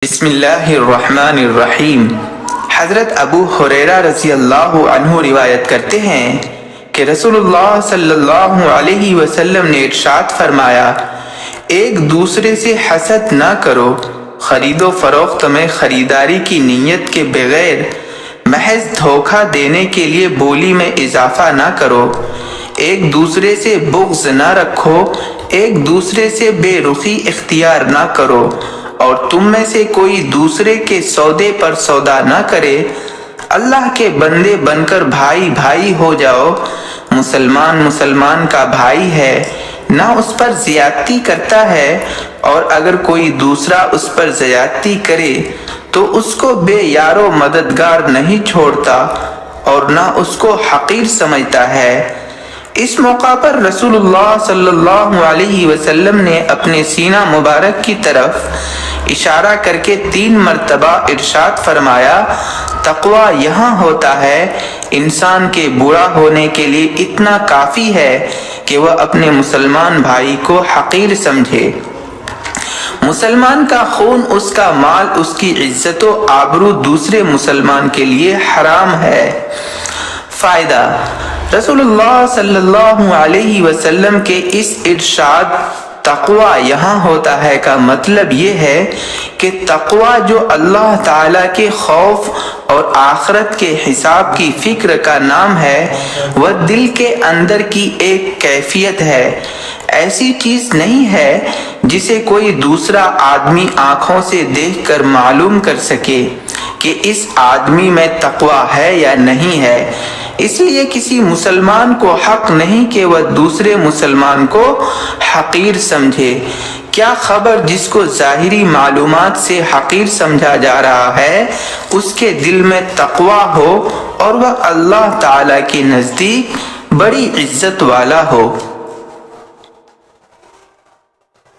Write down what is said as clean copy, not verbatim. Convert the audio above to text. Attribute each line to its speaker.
Speaker 1: بسم اللہ الرحمن الرحیم۔ حضرت ابو ہریرہ رضی اللہ عنہ روایت کرتے ہیں کہ رسول اللہ صلی اللہ علیہ وسلم نے ارشاد فرمایا، ایک دوسرے سے حسد نہ کرو، خرید و فروخت میں خریداری کی نیت کے بغیر محض دھوکہ دینے کے لیے بولی میں اضافہ نہ کرو، ایک دوسرے سے بغض نہ رکھو، ایک دوسرے سے بے رخی اختیار نہ کرو، اور تم میں سے کوئی دوسرے کے سودے پر سودا نہ کرے، اللہ کے بندے بن کر بھائی بھائی ہو جاؤ، مسلمان مسلمان کا بھائی ہے، نہ اس پر زیادتی کرتا ہے، اور اگر کوئی دوسرا اس پر زیادتی کرے تو اس کو بے یار و مددگار نہیں چھوڑتا اور نہ اس کو حقیر سمجھتا ہے۔ اس موقع پر رسول اللہ صلی اللہ علیہ وسلم نے اپنے سینہ مبارک کی طرف اشارہ کر کے 3 مرتبہ ارشاد فرمایا، تقوی یہاں ہوتا ہے، انسان کے برا ہونے کے لیے اتنا کافی ہے کہ وہ اپنے مسلمان بھائی کو حقیر سمجھے۔ مسلمان کا خون، اس کا مال، اس کی عزت و آبرو دوسرے مسلمان کے لیے حرام ہے۔ فائدہ: رسول اللہ صلی اللہ علیہ وسلم کے اس ارشاد تقوی یہاں ہوتا ہے کا مطلب یہ ہے کہ تقوی جو اللہ تعالیٰ کے خوف اور آخرت کے حساب کی فکر کا نام ہے، وہ دل کے اندر کی ایک کیفیت ہے، ایسی چیز نہیں ہے جسے کوئی دوسرا آدمی آنکھوں سے دیکھ کر معلوم کر سکے کہ اس آدمی میں تقوی ہے یا نہیں ہے۔ اس لیے کسی مسلمان کو حق نہیں کہ وہ دوسرے مسلمان کو حقیر سمجھے۔ کیا خبر جس کو ظاہری معلومات سے حقیر سمجھا جا رہا ہے اس کے دل میں تقوی ہو اور وہ اللہ تعالیٰ کے نزدیک بڑی عزت والا ہو۔